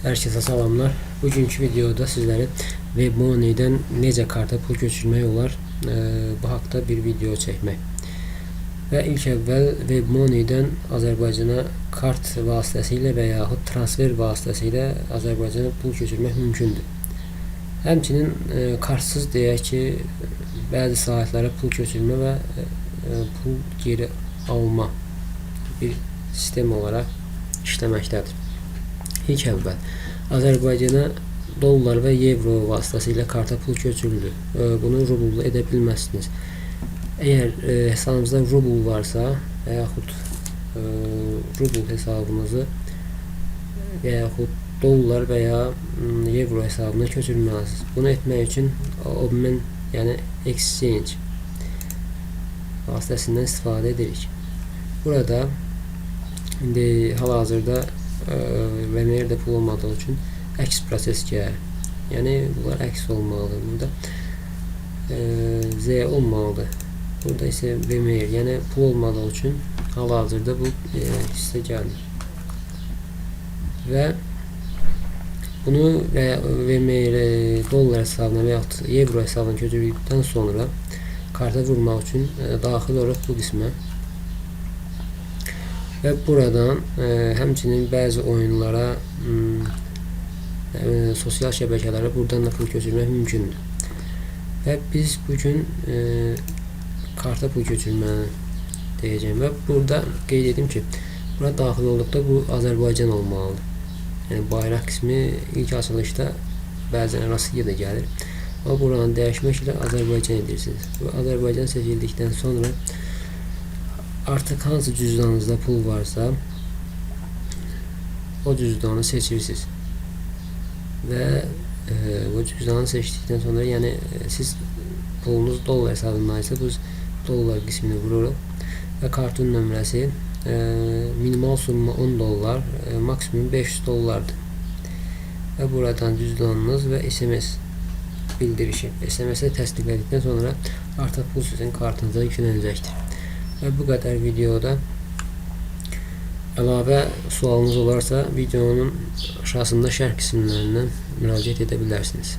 Herkese salamlar. Bugünkü videoda sizlere WebMoney'den necə karta pul köçürmək olar bu haqda bir video çəkmək. Və ilk əvvəl WebMoney'dən Azərbaycana kart vasitəsilə və yaxud transfer vasitəsilə Azərbaycana pul köçürmək mümkündür. Həmçinin kartsız deyək ki, bəzi saytlara pul köçürmə və pul geri alma bir sistem olaraq işləməkdədir. İlk əvvəl Azərbaycana dollar və euro vasitəsilə karta pul köçürülür. Bunu rubl edə bilməzsiniz. Əgər hesabınızda rubl varsa və yaxud rubl hesabınızı və yaxud dollar və ya euro hesabına köçürməlisiniz. Bunu etmək üçün obmen, yəni exchange vasitəsindən istifadə edirik. Burada indi hal-hazırda VMR-də pul olmadığı üçün əks proses gəlir. Yəni bunlar əks olmalıdır. Burada Z olmalıdır. Burada isə VMR, yəni pul olmadığı üçün hal-hazırda bu hissə gəlmir. Və bunu VMR dollar hesabına və yaxud euro hesabına köçürdükdən sonra karta vurmaq üçün daxil olub bu qismə. Və buradan həmçinin bəzi oyunlara, sosial şəbəkələrə buradan da pul köçürmək mümkündür. Və biz bugün karta pul köçürməni deyəcəyim və burada qeyd edim ki, bura daxil olduqda bu Azərbaycan olmalıdır. Yəni bayraq qismi ilk açılışda bəzən rastgele də gəlir. Amma buranı dəyişməklə Azərbaycan edirsiniz. Bu Azərbaycan seçildikdən sonra artıq hansı cüzdanınızda pul varsa o cüzdanı seçirsiniz və bu cüzdanı seçdikdən sonra, yəni siz pulunuz dollar hesabındaysa bu dollar qismini vururuq və kartın nömrəsi minimal summa 10 dollar, maksimum 500 dollardır. Və buradan cüzdanınız və SMS bildirişi, SMS-ə təsdiqlədikdən sonra artıq pul sizin kartınıza yüklənəcəkdir. Və bu qədər videoda əlavə sualınız olarsa videonun aşağısında şərh qismlərindən müraciət edə bilərsiniz.